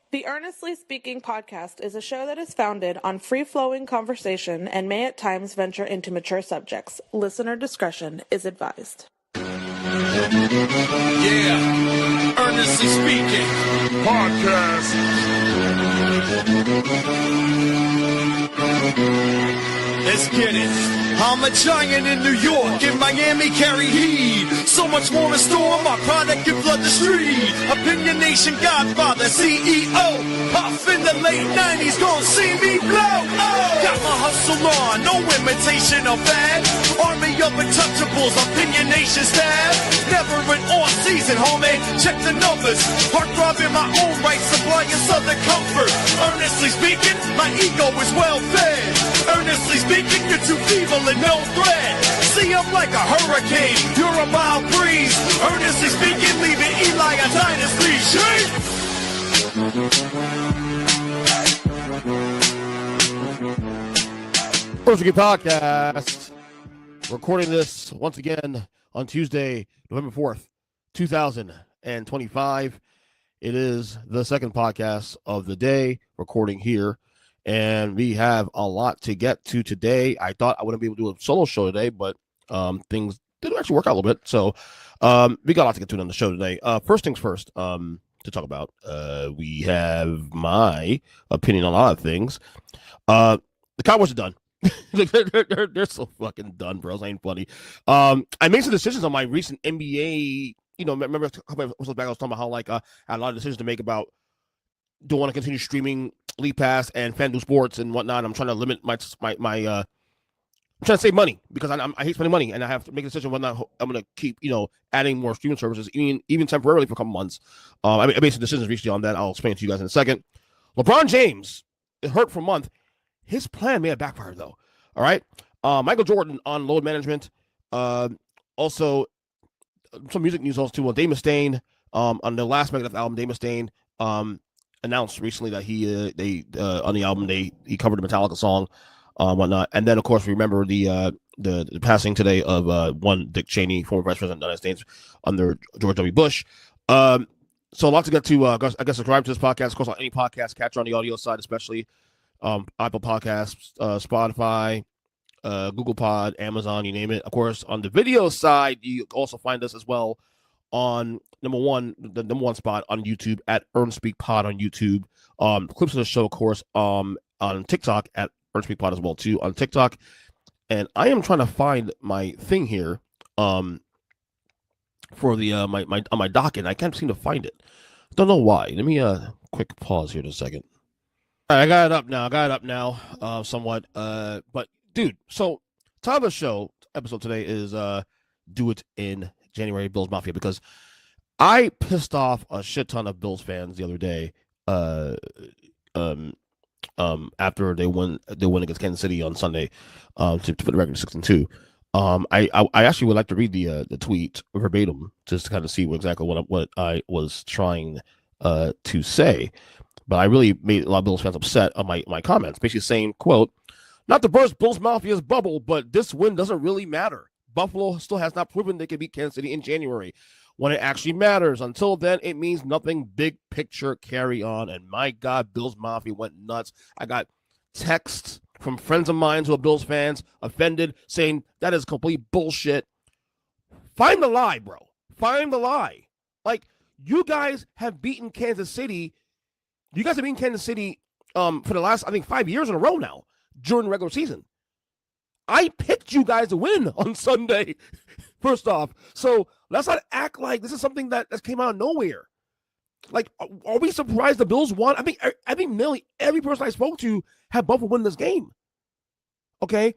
The Earnestly Speaking podcast is a show that is founded on free-flowing conversation and may at times venture into mature subjects. Listener discretion is advised. Yeah, Earnestly Speaking podcast. Let's get it. I'm a giant in New York, in Miami carry heat. So much more in store, my product can flood the street. Opinion Nation Godfather, CEO. Puff in the late 90s, gon' see me blow. Oh. Got my hustle on, no imitation of bad. Army of untouchables, Opinion Nation staff. Never an off season, homie, check the numbers. Heart throbbing my own right, supplying southern comfort. Earnestly speaking, my ego is well fed. Earnestly speaking, you're too feeble and no threat. See, I'm like a hurricane, you're a mild breeze. Earnestly speaking, leaving Eli a dynasty. Shake! First Week Podcast. Recording this once again on Tuesday, November 4th, 2025. It is the second podcast of the day, recording here. And we have a lot to get to today. I thought I wouldn't be able to do a solo show today, but things didn't actually work out a little bit. So we got a lot to get to on the show today. First things first, to talk about, we have my opinion on a lot of things. The Cowboys are done. they're so fucking done, bros. Ain't funny. I made some decisions on my recent NBA. You know, remember a couple of episodes back I was talking about how like I had a lot of decisions to make about do I want to continue streaming League Pass and FanDuel Sports and whatnot. I'm trying to limit my I'm trying to save money because I hate spending money and I have to make a decision whether or not I'm going to keep, adding more streaming services, even temporarily for a couple months. I made some decisions recently on that. I'll explain it to you guys in a second. LeBron James is hurt for a month. His plan may have backfired though. All right. Michael Jordan on load management. Also, some music news also too. Dave Mustaine on the last Megadeth album, Dave Mustaine announced recently that they on the album he covered a Metallica song, whatnot, and then of course we remember the passing today of one Dick Cheney, former Vice President of the United States under George W. Bush. So a lot to get to. I guess subscribe to this podcast, of course, on any podcast catcher on the audio side, especially Apple Podcasts, Spotify, Google Pod, Amazon, you name it. Of course, on the video side, you also find us as well on the number one spot on YouTube at Earnestly Pod on YouTube. Clips of the show, of course, on TikTok at Earnestly Pod as well too on TikTok. And I am trying to find my thing here for the my docket. I can't seem to find it. Don't know why. Let me quick pause here in a second. All right, I got it up now. Somewhat. But dude, so time of the show episode today is do it in January, Bills Mafia, because I pissed off a shit ton of Bills fans the other day after they win against Kansas City on Sunday to put the record 6-2. I actually would like to read the tweet verbatim just to kind of see exactly what I was trying to say, but I really made a lot of Bills fans upset on my comments, basically saying, quote, "Not to burst Bills Mafia's bubble, but this win doesn't really matter. Buffalo still has not proven they can beat Kansas City in January when it actually matters. Until then, it means nothing. Big picture, carry on." And my God, Bills Mafia went nuts. I got texts from friends of mine who are Bills fans, offended, saying that is complete bullshit. Find the lie, bro. Find the lie. Like, you guys have beaten Kansas City. You guys have beaten Kansas City for the last, I think, 5 years in a row now during the regular season. I picked you guys to win on Sunday, first off. So let's not act like this is something that came out of nowhere. Like, are we surprised the Bills won? I think nearly every person I spoke to had Buffalo win this game. Okay?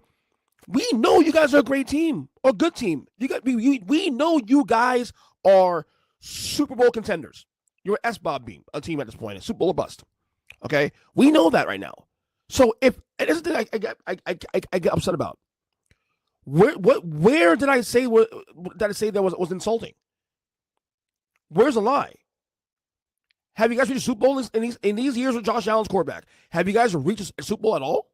We know you guys are a great team, or a good team. We know you guys are Super Bowl contenders. You're an S-Bob beam, a team at this point, a Super Bowl or bust. Okay? We know that right now. So and this is the thing I get upset about. Where did I say that was insulting? Where's the lie? Have you guys reached a Super Bowl in these years with Josh Allen's quarterback? Have you guys reached a Super Bowl at all?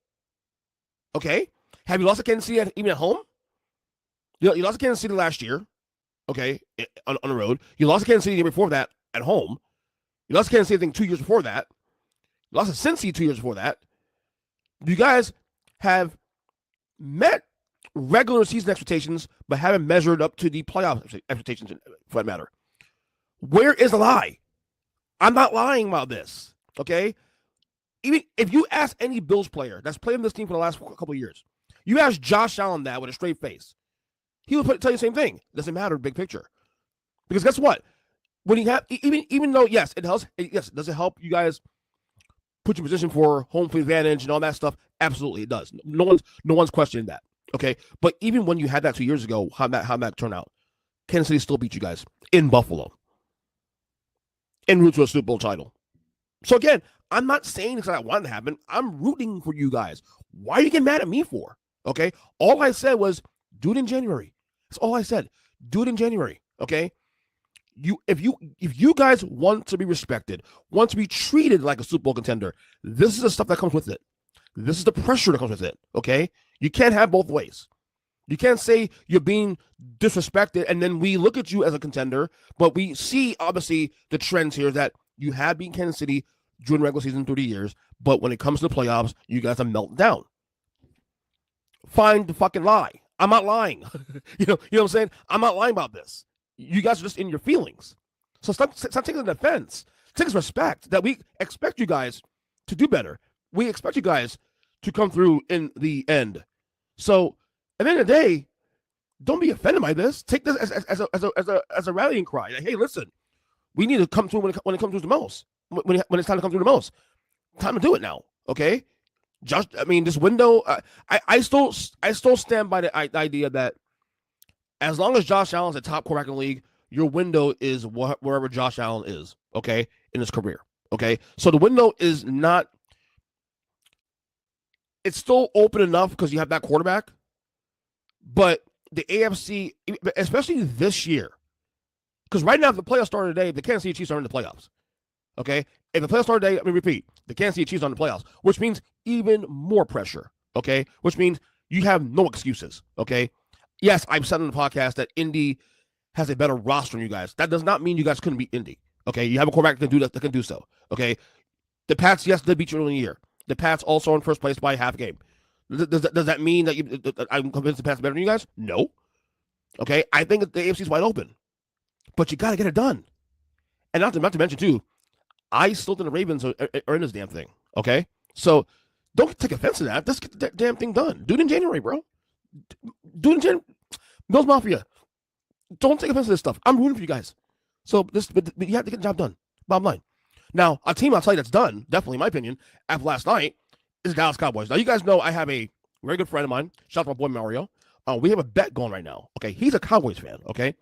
Okay. Have you lost to Kansas City even at home? You lost to Kansas City last year. Okay, on the road. You lost to Kansas City the year before that at home. You lost to Kansas City, I think, 2 years before that. Lost to Cincy 2 years before that. You guys have met regular season expectations, but haven't measured up to the playoff expectations for that matter. Where is the lie? I'm not lying about this, okay? Even if you ask any Bills player that's played on this team for the last couple of years, you ask Josh Allen that with a straight face, he would tell you the same thing. It doesn't matter, big picture. Because guess what? When you have, even though, yes, it helps, yes, does it help you guys put you in position for home field advantage and all that stuff? Absolutely, it does. No one's questioning that, okay? But even when you had that 2 years ago, how'd that turn out? Kansas City still beat you guys in Buffalo, en route to a Super Bowl title. So again, I'm not saying it's not wanting to happen. I'm rooting for you guys. Why are you getting mad at me for? Okay? All I said was, do it in January. That's all I said. Do it in January, okay? If you guys want to be respected, want to be treated like a Super Bowl contender, this is the stuff that comes with it. This is the pressure that comes with it, okay? You can't have both ways. You can't say you're being disrespected and then we look at you as a contender, but we see, obviously, the trends here that you have beaten Kansas City during regular season 30 years, but when it comes to the playoffs, you guys are melting down. Find the fucking lie. I'm not lying. you know what I'm saying? I'm not lying about this. You guys are just in your feelings. So stop taking the defense. Take respect that we expect you guys to do better. We expect you guys to come through in the end. So at the end of the day, don't be offended by this. Take this as a rallying cry. Like, hey, listen, we need to come through when it comes through the most. When it's time to come through the most. Time to do it now. Okay? This window. I still stand by the idea that as long as Josh Allen's a top quarterback in the league, your window is wherever Josh Allen is. Okay, in his career. Okay, so the window is not. It's still open enough because you have that quarterback, but the AFC, especially this year, because right now if the playoffs started today, the Kansas City Chiefs are in the playoffs. Okay, if the playoffs started today, let me repeat, the Kansas City Chiefs are in the playoffs, which means even more pressure. Okay, which means you have no excuses. Okay. Yes, I've said on the podcast that Indy has a better roster than you guys. That does not mean you guys couldn't beat Indy. Okay, you have a quarterback that can do so. Okay, the Pats, yes, did beat you early in the year. The Pats also in first place by half a game. Does that mean that I'm convinced the Pats are better than you guys? No. Okay, I think the AFC is wide open, but you got to get it done. And not to mention too, I still think the Ravens are in this damn thing. Okay, so don't take offense to that. Let's get that damn thing done. Do it in January, bro. Do it in January. Bills Mafia. Don't take offense to this stuff. I'm rooting for you guys. So but you have to get the job done. Bottom line. Now, a team I'll tell you that's done, definitely in my opinion, after last night, is the Dallas Cowboys. Now, you guys know I have a very good friend of mine. Shout out to my boy Mario. We have a bet going right now. Okay, he's a Cowboys fan. Okay,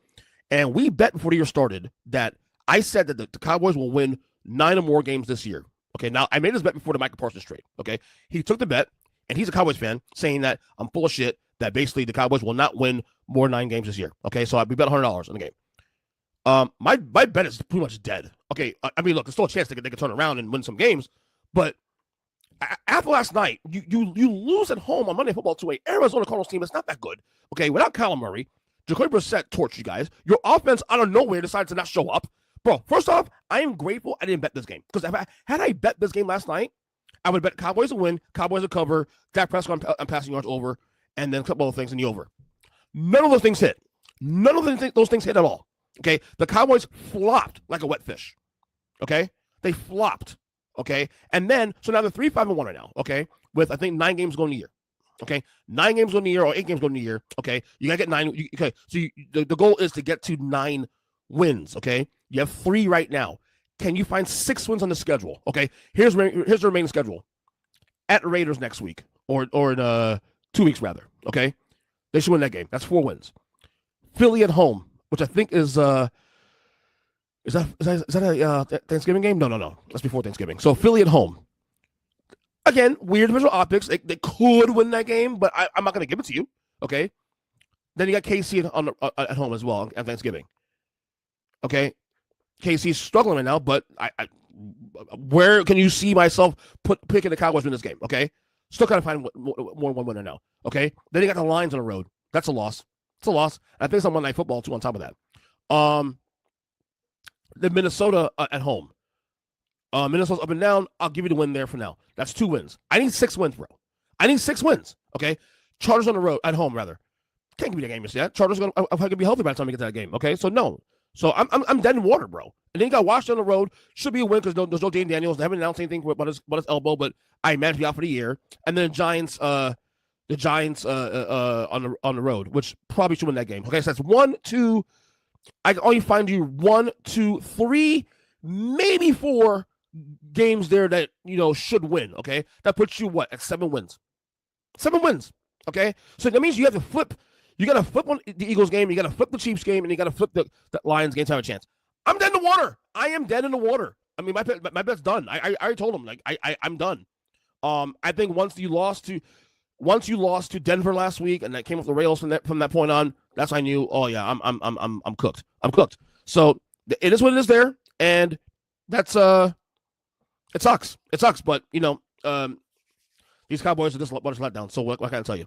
and we bet before the year started that I said that the Cowboys will win 9 or more games this year. Okay, now I made this bet before the Michael Parsons trade. Okay, he took the bet, and he's a Cowboys fan, saying that I'm full of shit. That basically the Cowboys will not win more than 9 games this year. Okay, so we bet $100 on the game. My bet is pretty much dead. Okay, look, there's still a chance they could turn around and win some games, but after last night, you lose at home on Monday Night Football to an Arizona Cardinals team that's not that good. Okay, without Kyler Murray, Jacoby Brissett torched you guys. Your offense out of nowhere decided to not show up. Bro, first off, I am grateful I didn't bet this game because had I bet this game last night, I would bet Cowboys to win, Cowboys to cover, Dak Prescott on passing yards over, and then a couple of things in the over. None of those things hit. None of those things hit at all. Okay? The Cowboys flopped like a wet fish. Okay? They flopped. Okay? And then, so now they're 3-5-1 right now. Okay? With, I think, 9 games going to the year. Okay? 9 games going to the year or 8 games going to the year. Okay? You got to get 9. Okay? So the goal is to get to 9 wins. Okay? You have 3 right now. Can you find 6 wins on the schedule? Okay? Here's the remaining schedule. At Raiders next week. Or in 2 weeks, rather. Okay? They should win that game. That's 4 wins. Philly at home, which I think is that a Thanksgiving game? No. That's before Thanksgiving. So Philly at home. Again, weird visual optics. They could win that game, but I'm not going to give it to you. Okay? Then you got KC at home as well at Thanksgiving. Okay? KC's struggling right now, but where can you see myself picking the Cowboys win this game? Okay? Still got to find more than one winner now. Okay? Then you got the Lions on the road. That's a loss. It's a loss. I think it's on Monday Night Football, too, on top of that. The Minnesota at home. Minnesota's up and down. I'll give you the win there for now. That's 2 wins. I need 6 wins, bro. I need 6 wins. Okay. Chargers on the road, at home rather. Can't give me that game just yet. Chargers are gonna be healthy by the time we get to that game. Okay. So no. So I'm dead in water, bro. And then you got Washington on the road. Should be a win because there's no Dane Daniels. They haven't announced anything about his elbow, but I imagine he'll be out for the year. And then the Giants on the road, which probably should win that game. Okay, so that's 1, 2. I can only find you 1, 2, 3, maybe 4 games there that should win. Okay, that puts you at 7 wins. 7 wins. Okay, so that means you have to flip. You got to flip on the Eagles game. You got to flip the Chiefs game, and you got to flip the Lions game to have a chance. I'm dead in the water. I am dead in the water. I mean, my bet's done. I already told him I'm done. I think once you lost to Denver last week, and that came off the rails from that point on, that's when I knew. Oh yeah, I'm cooked. I'm cooked. So it is what it is there, and that's it sucks. It sucks, but these Cowboys are just a bunch of letdowns. So what can I tell you?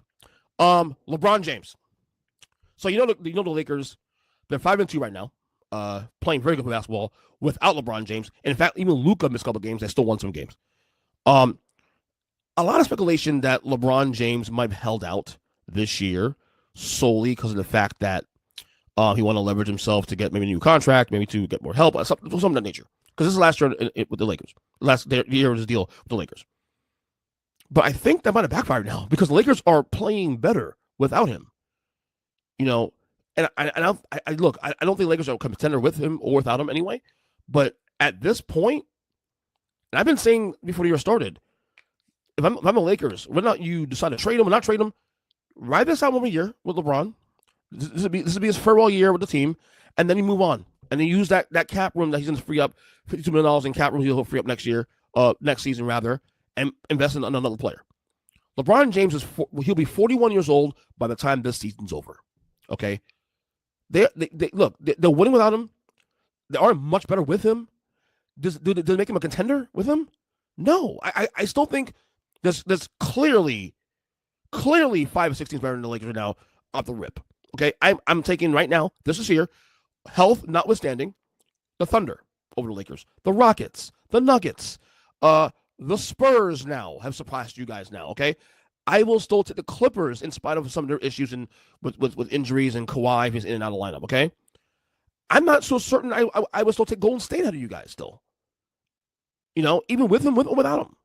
LeBron James. So the Lakers, they're 5-2 right now, playing very good basketball without LeBron James. And in fact, even Luka missed a couple games. They still won some games. A lot of speculation that LeBron James might have held out this year solely because of the fact that he wanted to leverage himself to get maybe a new contract, maybe to get more help, something of that nature. Because this is last year with the Lakers. Last year was his deal with the Lakers. But I think that might have backfired now because the Lakers are playing better without him. And I look, I don't think Lakers are a contender with him or without him anyway. But at this point, and I've been saying before the year started, if I'm the Lakers, whether or not you decide to trade him or not trade him, ride this out 1 more year with LeBron. This would be his farewell year with the team, and then you move on. And then use that cap room that he's going to free up, $52 million in cap room he'll free up next season rather, and invest in another player. LeBron James he'll be 41 years old by the time this season's over. Okay, they're winning without him. They are much better with him. Does it make him a contender with him? No, I still think there's clearly 5 or 16 better than the Lakers are now off the rip. Okay, I'm taking right now. This is here, health notwithstanding, the Thunder over the Lakers, the Rockets, the Nuggets, the Spurs now have surpassed you guys now. Okay, I will still take the Clippers in spite of some of their issues and with injuries and Kawhi who's in and out of the lineup. Okay, I'm not so certain I will still take Golden State out of you guys still. Even with him, or without him.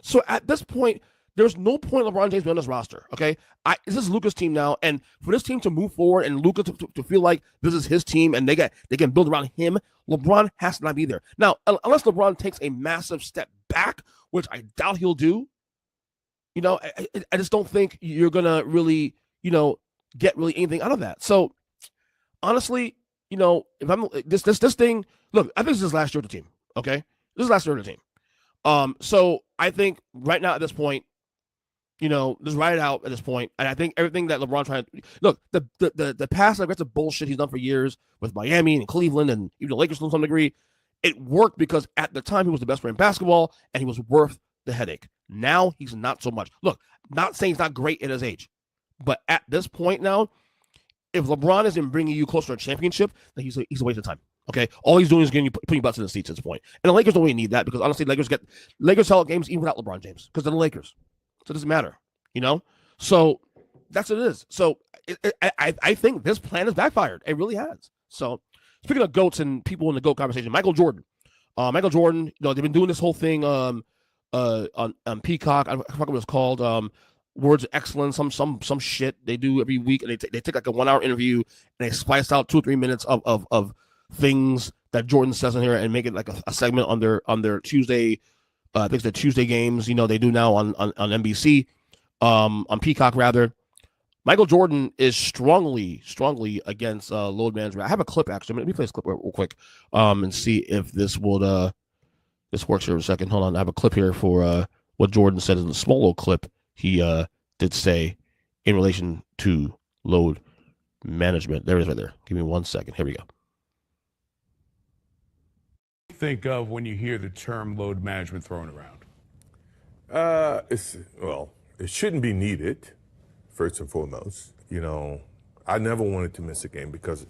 So at this point, there's no point LeBron James being on this roster. Okay, this is Luka's team now, and for this team to move forward and Luka to feel like this is his team and they can build around him, LeBron has to not be there now. Unless LeBron takes a massive step back, which I doubt he'll do. I just don't think you're gonna really get really anything out of that. So honestly, if I'm this thing, look, I think this is his last year with the team. Okay, this is last year with the team. So I think right now at this point, just ride it out at this point. And I think everything that LeBron trying to look, the past aggressive bullshit he's done for years with Miami and Cleveland and even the Lakers to some degree, it worked because at the time he was the best player in basketball and he was worth the headache. Now he's not so much. Look, not saying he's not great at his age, but at this point now, if LeBron isn't bringing you closer to a championship, then he's a waste of time. Okay, all he's doing is putting butts in the seats at this point. And the Lakers don't really need that because honestly, Lakers sell out games even without LeBron James because they're the Lakers. So it doesn't matter, So that's what it is. So I think this plan has backfired. It really has. So speaking of GOATs and people in the GOAT conversation, Michael Jordan, they've been doing this whole thing on Peacock. I forgot what it was called. Words of Excellence, some shit they do every week, and they take like a 1 hour interview and they splice out 2 or 3 minutes of things that Jordan says in here and make it like a segment on their Tuesday. I think it's the Tuesday games. They do now on NBC, on Peacock rather. Michael Jordan is strongly against load management. I have a clip actually. Let me play this clip real quick, and see if this would this works here in a second. Hold on, I have a clip here for what Jordan said in the small little clip he did say in relation to load management. There it is right there. Give me 1 second. Here we go. Think of when you hear the term load management thrown around? It shouldn't be needed, first and foremost. I never wanted to miss a game because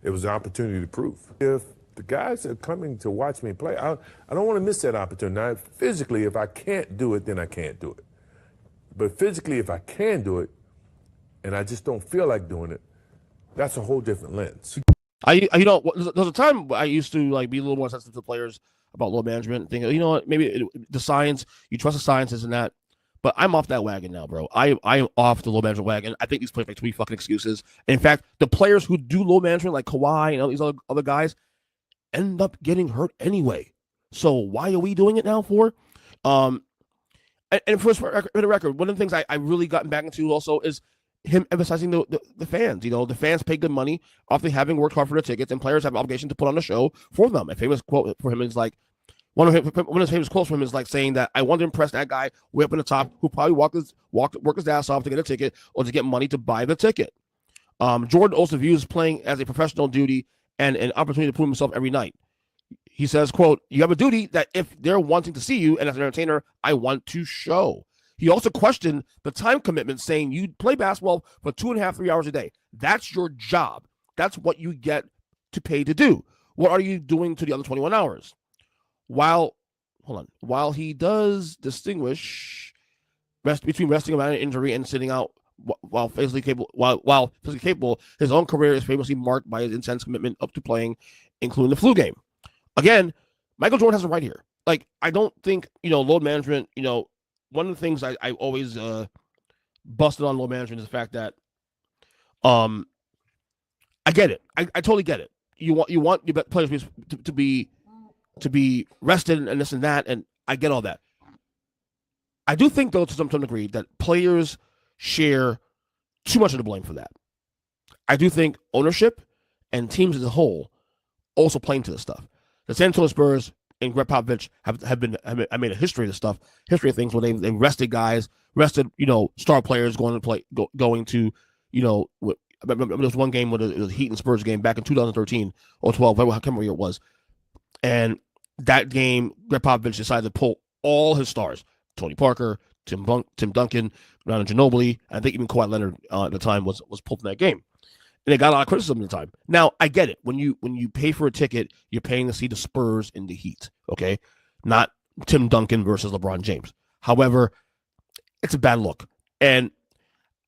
it was an opportunity to prove. If the guys that are coming to watch me play, I don't want to miss that opportunity. Now, physically, if I can't do it, then I can't do it. But physically, if I can do it, and I just don't feel like doing it, that's a whole different lens. There's a time I used to like be a little more sensitive to players about load management, thinking, you know what, maybe the science, you trust the science, isn't that? But I'm off that wagon now, bro. I am off the load management wagon. I think these players make too many fucking excuses. In fact, the players who do load management, like Kawhi and all these other guys, end up getting hurt anyway. So why are we doing it now for? And for the record, one of the things I really gotten back into also is him emphasizing the fans. You know, the fans pay good money, often having worked hard for their tickets, and players have an obligation to put on a show for them. A famous quote for him is like, one of his famous quotes from him is like saying that I want to impress that guy way up in the top who probably work his ass off to get a ticket or to get money to buy the ticket. Jordan also views playing as a professional duty and an opportunity to prove himself every night. He says, quote, you have a duty that if they're wanting to see you, and as an entertainer, I want to show. He also questioned the time commitment, saying you play basketball for 2.5, 3 hours a day. That's your job. That's what you get to pay to do. What are you doing to the other 21 hours? While he does distinguish between resting about an injury and sitting out while physically capable, his own career is famously marked by his intense commitment up to playing, including the flu game. Again, Michael Jordan has a right here. Like, I don't think, load management, one of the things I always busted on load management is the fact that I get it. I totally get it. You want your players to be rested and this and that, and I get all that. I do think, though, to some degree, that players share too much of the blame for that. I do think ownership and teams as a whole also play into this stuff. The San Antonio Spurs and Greg Popovich have made a history of this stuff, history of things where they rested guys, star players going to there was one game with the Heat and Spurs game back in 2013 or 12, I can't remember what it was. And that game, Greg Popovich decided to pull all his stars, Tony Parker, Tim Duncan, Manu Ginobili, and I think even Kawhi Leonard at the time was pulled in that game. And they got a lot of criticism at the time. Now, I get it. When you pay for a ticket, you're paying to see the Spurs in the Heat, okay? Not Tim Duncan versus LeBron James. However, it's a bad look. And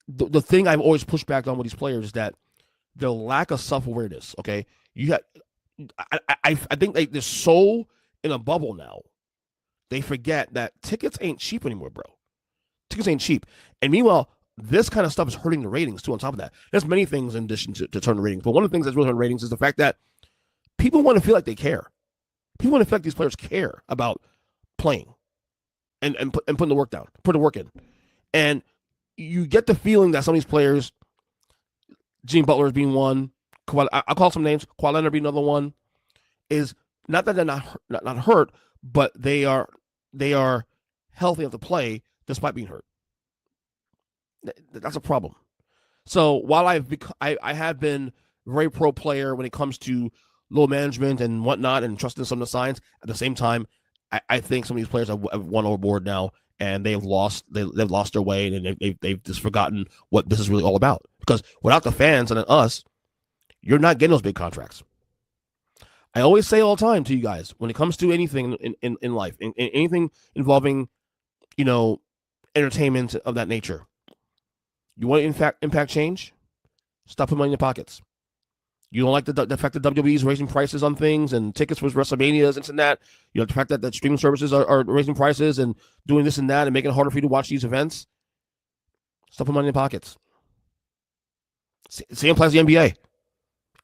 the thing I've always pushed back on with these players is that the lack of self-awareness, okay? I think they're so in a bubble now, they forget that tickets ain't cheap anymore, bro. Tickets ain't cheap. And meanwhile, this kind of stuff is hurting the ratings, too, on top of that. There's many things in addition to turn the ratings. But one of the things that's really hurting ratings is the fact that people want to feel like they care. People want to feel like these players care about playing and putting the work down, put the work in. And you get the feeling that some of these players, Gene Butler is being one, I'll call some names, Kawhi Leonard being another one, is not that they're not hurt, but they are healthy enough to play despite being hurt. That's a problem. So while I have been very pro player when it comes to load management and whatnot and trusting some of the signs, at the same time, I think some of these players have won overboard now, and they've lost their way, and they've just forgotten what this is really all about. Because without the fans and us, you're not getting those big contracts. I always say all the time to you guys, when it comes to anything in life, in anything involving, entertainment of that nature, you want to impact change? Stop putting money in your pockets. You don't like the fact that WWE is raising prices on things and tickets for WrestleManias and that. The fact that streaming services are raising prices and doing this and that and making it harder for you to watch these events. Stop putting money in your pockets. Same applies to the NBA.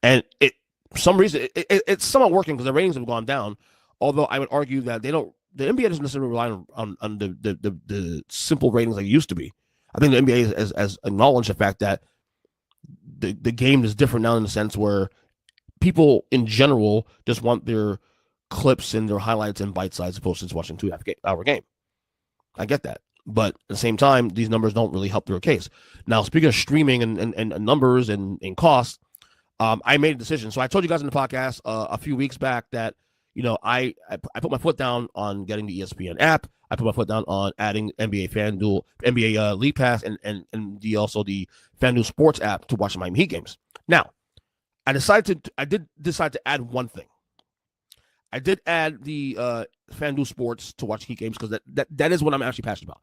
And for some reason, it's somewhat working because the ratings have gone down. Although I would argue that the NBA doesn't necessarily rely on the simple ratings like it used to be. I think the NBA has acknowledged the fact that the game is different now in the sense where people in general just want their clips and their highlights and bite size opposed to just watching a 2.5-hour game. I get that. But at the same time, these numbers don't really help their case. Now, speaking of streaming and numbers and costs, I made a decision. So I told you guys in the podcast a few weeks back that, I put my foot down on getting the ESPN app. I put my foot down on adding NBA FanDuel, NBA League Pass, and also the FanDuel Sports app to watch the Miami Heat games. Now, I did decide to add one thing. I did add the FanDuel Sports to watch Heat games because that is what I'm actually passionate about.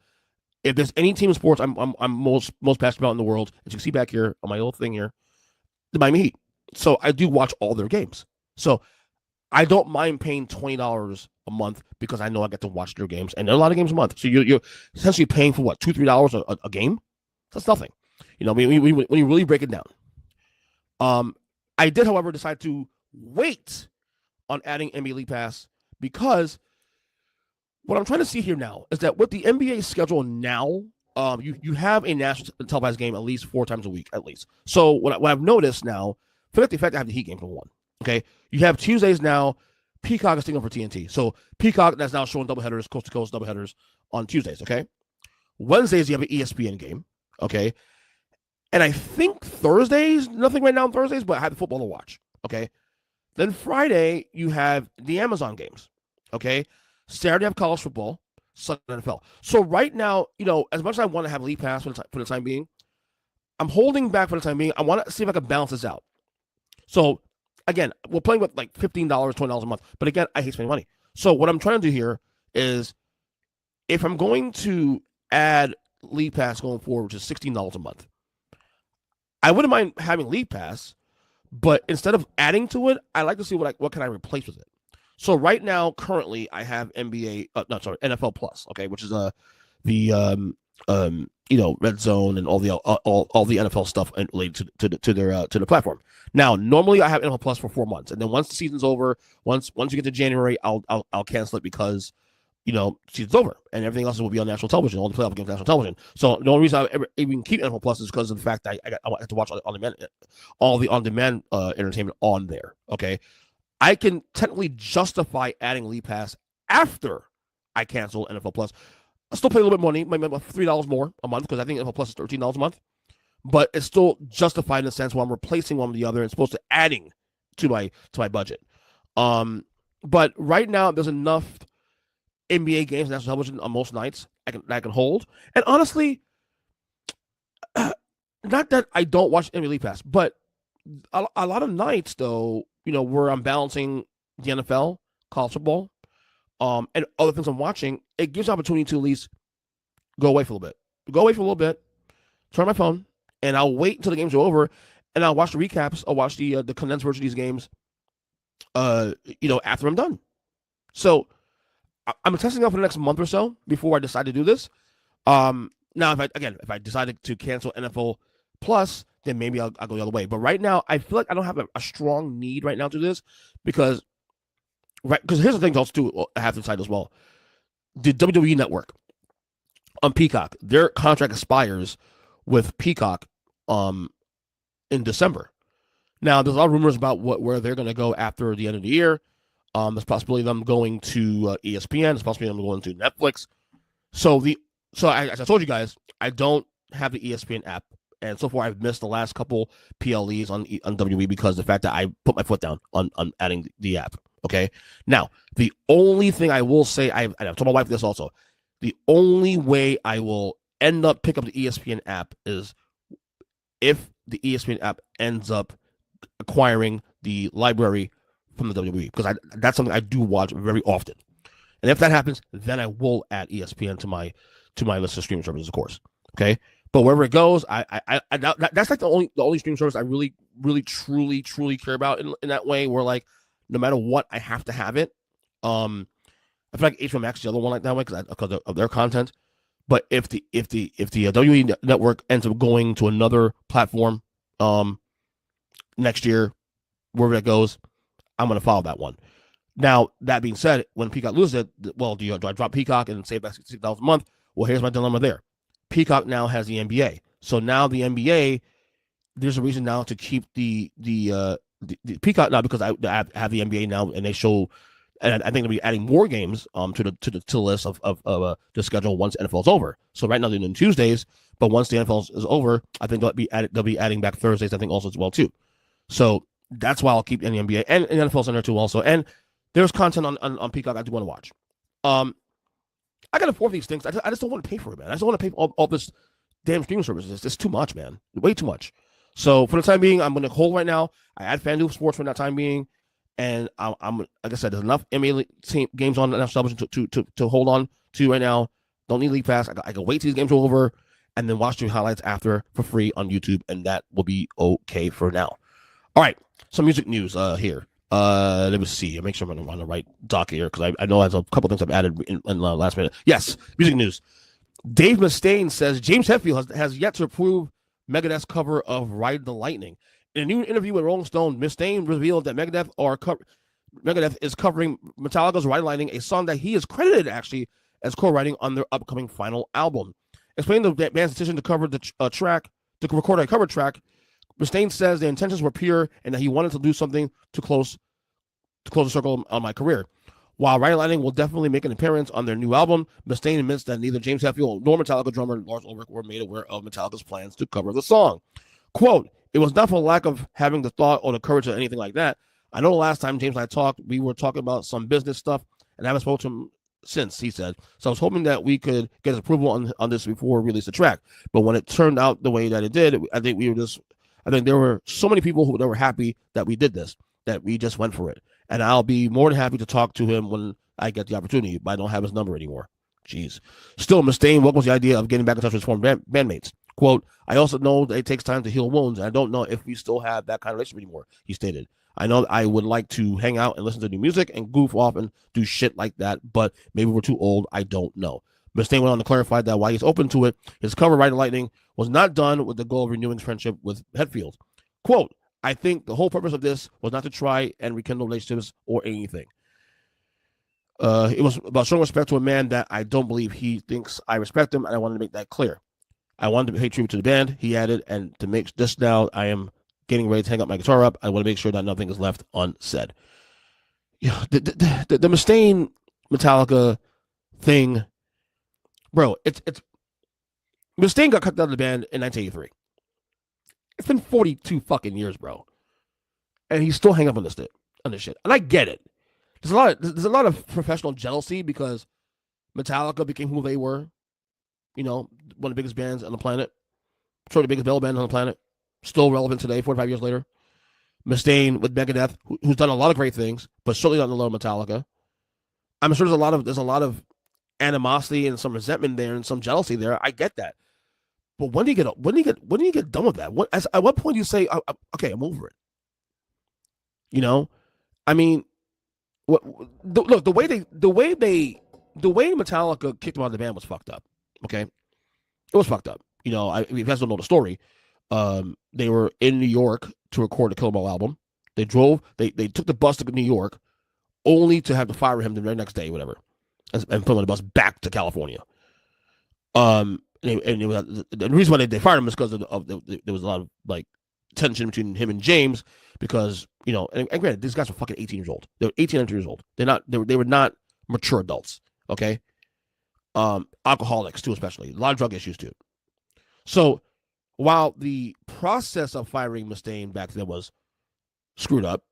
If there's any team in sports I'm most passionate about in the world, as you can see back here on my little thing here, the Miami Heat. So I do watch all their games. So I don't mind paying $20 a month because I know I get to watch their games, and there are a lot of games a month. So you're essentially paying for what, $2-3 a game? That's nothing. When you really break it down. I did, however, decide to wait on adding NBA League Pass because what I'm trying to see here now is that with the NBA schedule now, you have a national televised game at least 4 times a week, at least. So what I've noticed now, forget the fact I have the Heat game for one. Okay, you have Tuesdays now. Peacock is sticking for TNT, so Peacock that's now showing doubleheaders, coast to coast doubleheaders on Tuesdays. Okay, Wednesdays you have an ESPN game. Okay, and I think Thursdays, nothing right now on Thursdays, but I have the football to watch. Okay, then Friday you have the Amazon games. Okay, Saturday I have college football, Sunday NFL. So right now, as much as I want to have League Pass for the time being, I'm holding back for the time being. I want to see if I can balance this out. So again, we're playing with like $15, $20 a month. But again, I hate spending money. So what I'm trying to do here is, if I'm going to add League Pass going forward, which is $16 a month, I wouldn't mind having League Pass, but instead of adding to it, I like to see what can I replace with it. So right now, currently, I have NFL Plus, okay, which is the Red Zone and all the NFL stuff related to the platform. Now, normally I have NFL Plus for 4 months, and then once the season's over, once you get to January, I'll cancel it because season's over and everything else will be on national television, all the playoff games on national television. So the only reason I ever even keep NFL Plus is because of the fact that I have to watch all the on-demand entertainment on there. Okay, I can technically justify adding League Pass after I cancel NFL Plus. I still pay a little bit more money, maybe about $3 more a month, because I think NFL Plus is $13 a month. But it's still justified in the sense where I'm replacing one with the other and supposed to adding to my budget. But right now there's enough NBA games on national television on most nights I can hold. And honestly, not that I don't watch NBA League Pass, but a lot of nights though, where I'm balancing the NFL, college football, and other things I'm watching, it gives an opportunity to at least go away for a little bit, turn my phone, and I'll wait until the games are over, and I'll watch the recaps. I'll watch the condensed version of these games, after I'm done. So I'm testing out for the next month or so before I decide to do this. Now, if I decided to cancel NFL Plus, then maybe I'll go the other way. But right now, I feel like I don't have a strong need right now to do this because here's the thing also too, I have to decide as well. The WWE Network on Peacock, their contract expires with Peacock in December. Now, there's a lot of rumors about where they're going to go after the end of the year. There's possibility of them going to ESPN. There's possibility of them going to Netflix. So as I told you guys, I don't have the ESPN app, and so far I've missed the last couple PLEs on WWE because of the fact that I put my foot down on adding the app. Okay. Now, the only thing I will say, I've told my wife this also, the only way I will end up picking up the ESPN app is if the ESPN app ends up acquiring the library from the WWE, because that's something I do watch very often. And if that happens, then I will add ESPN to my list of streaming services, of course. Okay. But wherever it goes, that's like the only streaming service I really, really, truly, truly care about in that way, where like, no matter what, I have to have it. I feel like HBO Max is the other one like that way because of their content. But if the WWE Network ends up going to another platform next year, wherever that goes, I'm going to follow that one. Now, that being said, when Peacock loses it, well, do I drop Peacock and save back $60 a month? Well, here's my dilemma there. Peacock now has the NBA. So now the NBA, there's a reason now to keep the Peacock now, because I have the NBA now, and they show, and I think they'll be adding more games to the list of the schedule once NFL is over. So right now they're doing Tuesdays, but once the NFL is over, I think they'll be adding back Thursdays, I think, also as well too. So that's why I'll keep in the NBA and NFL's in there too also. And there's content on Peacock I do want to watch. I got to afford these things. I just don't want to pay for it, man. I just don't want to pay for all this damn streaming services. It's too much, man. Way too much. So for the time being, I'm going to hold right now. I add FanDuel Sports for that time being, And I'm like I said, there's enough NBA games on national television to hold on to right now. Don't need League Pass. I can wait till these games are over and then watch the highlights after for free on YouTube, and that will be okay for now. All right, some music news here. Let me see. I'll make sure I'm on the right dock here because I know there's a couple things I've added in last minute. Yes, music news. Dave Mustaine says James Hetfield has yet to approve Megadeth's cover of Ride the Lightning. In a new interview with Rolling Stone, Mustaine revealed that Megadeth is covering Metallica's Ride the Lightning, a song that he is credited actually as co-writing on their upcoming final album. Explaining the band's decision to cover the record a cover track, Mustaine says the intentions were pure and that he wanted to do something to close the circle on my career. While Ride the Lightning will definitely make an appearance on their new album, Mustaine admits that neither James Hetfield nor Metallica drummer Lars Ulrich were made aware of Metallica's plans to cover the song. Quote, "It was not for lack of having the thought or the courage or anything like that. I know the last time James and I talked, we were talking about some business stuff, and I haven't spoken to him since," he said. "So I was hoping that we could get his approval on this before we release the track. But when it turned out the way that it did, I think there were so many people that were happy that we did this, that we just went for it. And I'll be more than happy to talk to him when I get the opportunity, but I don't have his number anymore." Jeez. Still, Mustaine welcomes the idea of getting back in touch with his former bandmates. Quote, "I also know that it takes time to heal wounds, and I don't know if we still have that kind of relationship anymore," he stated. "I know I would like to hang out and listen to new music and goof off and do shit like that, but maybe we're too old. I don't know." Mustaine went on to clarify that while he's open to it, his cover Ride the Lightning was not done with the goal of renewing his friendship with Hetfield. Quote, "I think the whole purpose of this was not to try and rekindle relationships or anything. It was about showing respect to a man that I don't believe he thinks I respect him, and I wanted to make that clear. I wanted to pay tribute to the band," he added, "and to make this now, I am getting ready to hang up my guitar up. I want to make sure that nothing is left unsaid." Yeah, the Mustaine Metallica thing, bro. It's Mustaine got kicked out of the band in 1983. It's been 42 fucking years, bro, and he's still hanging up on this shit. And I get it. There's a lot of professional jealousy because Metallica became who they were. You know, one of the biggest bands on the planet. Sort of the biggest metal band on the planet. Still relevant today, 45 years later. Mustaine with Megadeth, who's done a lot of great things, but certainly not the level of Metallica. I'm sure there's a lot of animosity and some resentment there and some jealousy there. I get that. But when do you get done with that? At what point do you say, "Okay, I'm over it"? You know, I mean, look, the way Metallica kicked him out of the band was fucked up. Okay, it was fucked up. You know, if you guys don't know the story, they were in New York to record the Kill 'Em All album. They took the bus to New York, only to have to fire him the very next day, whatever, and put him on the bus back to California. And the reason why they fired him is because there was a lot of like tension between him and James, because you know, and granted, these guys were fucking 18 years old. They were 18 years old. They were not mature adults. Okay, alcoholics too, especially a lot of drug issues too. So while the process of firing Mustaine back then was screwed up,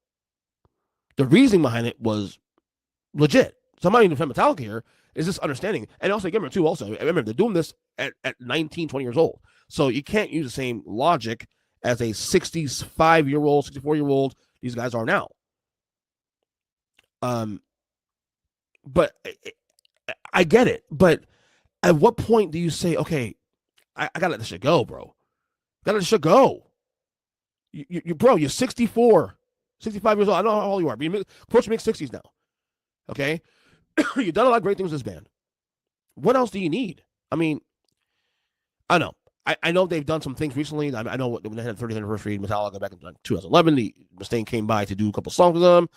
the reasoning behind it was legit. So I'm not even defending Metallica here. Is this understanding? And also, remember too, remember they're doing this at 19, 20 years old. So you can't use the same logic as a 65-year-old, 64-year-old these guys are now. But I get it. But at what point do you say, okay, I gotta let this shit go, bro? Gotta let this shit go. You're 64, 65 years old. I don't know how old you are, but you're approaching mid-60s now. Okay? You've done a lot of great things with this band. What else do you need? I mean, I know. I know they've done some things recently. I know when they had the 30th anniversary of Metallica back in 2011, Mustaine came by to do a couple songs with them.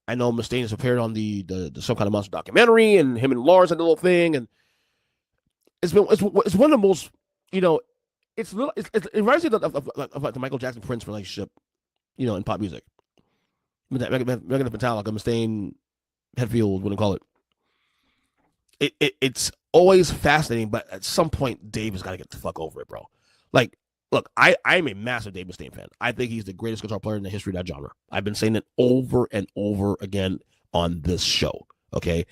I know Mustaine has appeared on the Some Kind of Monster documentary, and him and Lars had a little thing, and it's one of the most, you know, it reminds me of the Michael Jackson Prince relationship, you know, in pop music. Megadeth, Metallica, Mustaine, Hetfield, what do you call it? It's always fascinating, but at some point, Dave has got to get the fuck over it, bro. Like, look, I'm a massive Dave Mustaine fan. I think he's the greatest guitar player in the history of that genre. I've been saying it over and over again on this show, okay?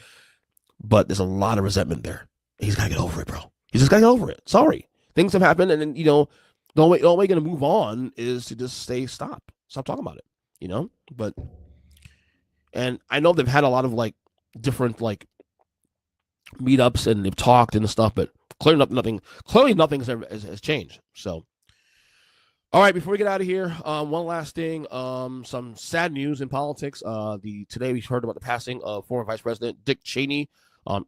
But there's a lot of resentment there. He's got to get over it, bro. He's just got to get over it. Sorry. Things have happened, and then, you know, the only way going to move on is to just stop talking about it, you know? But And I know they've had a lot of like different like meetups and they've talked and stuff, but clearly nothing has changed. So, all right, before we get out of here, one last thing, some sad news in politics. Today we heard about the passing of former Vice President Dick Cheney,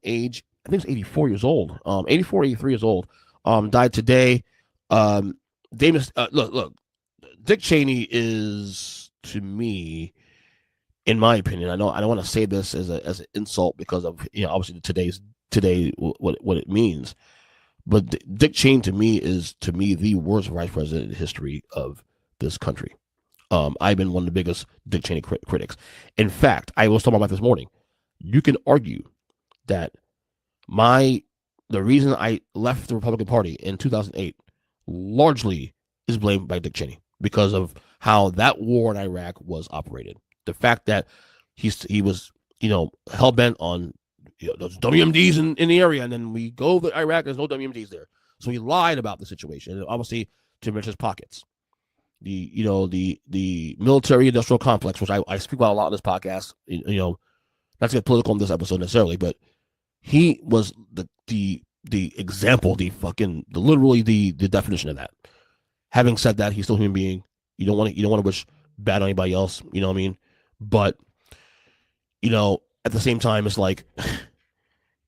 age, I think it's 84 years old, 83 years old, died today. Look, Dick Cheney is, to me, in my opinion, I don't want to say this as an insult because of, obviously today what it means, but Dick Cheney to me is the worst vice president in the history of this country. I've been one of the biggest Dick Cheney critics. In fact, I was talking about this morning. You can argue that the reason I left the Republican Party in 2008 largely is blamed by Dick Cheney because of how that war in Iraq was operated. The fact that he was, hell bent on those WMDs in the area, and then we go to Iraq, there's no WMDs there. So he lied about the situation, and obviously to enrich his pockets. The military industrial complex, which I speak about a lot on this podcast, not to get political in this episode necessarily, but he was the example, literally the definition of that. Having said that, he's still a human being. You don't want to wish bad on anybody else, you know what I mean? But at the same time, it's like,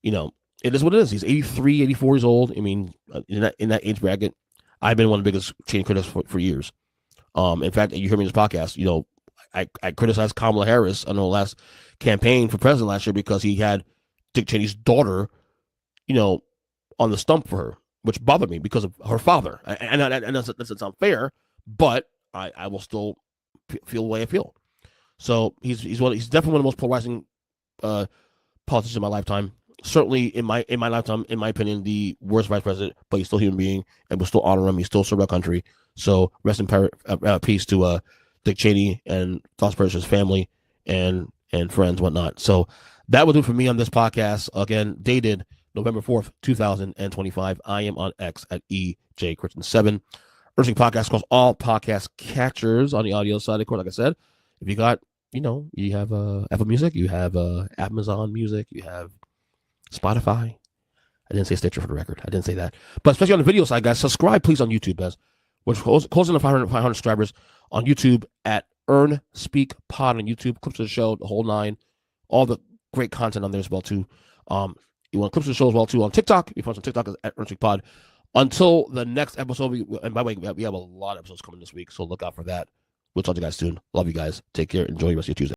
it is what it is. He's 83, 84 years old. I mean, in that age bracket, I've been one of the biggest Cheney critics for years. In fact, you heard me in this podcast, I criticized Kamala Harris on the last campaign for president last year because he had Dick Cheney's daughter, on the stump for her, which bothered me because of her father. And that's unfair, but I will still feel the way I feel. So he's definitely one of the most polarizing politicians in my lifetime. Certainly in my lifetime, in my opinion, the worst vice president, but he's still a human being, and we'll still honor him. He still served our country. So rest in peace to Dick Cheney, and thoughts prayers to his family and friends, whatnot. So that will do for me on this podcast. Again, dated November 4th, 2025. I am on X at EJ Christian 7. Earnestly podcast across all podcast catchers on the audio side. Of course, like I said, if you got, you have Apple Music, you have Amazon Music, you have Spotify. I didn't say Stitcher for the record. I didn't say that. But especially on the video side, guys, subscribe please on YouTube, as we're closing to 500 subscribers on YouTube at Earn Speak Pod on YouTube. Clips of the show, the whole nine, all the great content on there as well too. You want clips of the show as well too on TikTok. You find some TikTok at Earn Speak Pod. Until the next episode, and by the way, we have a lot of episodes coming this week, so look out for that. We'll talk to you guys soon. Love you guys. Take care. Enjoy the rest of your Tuesday.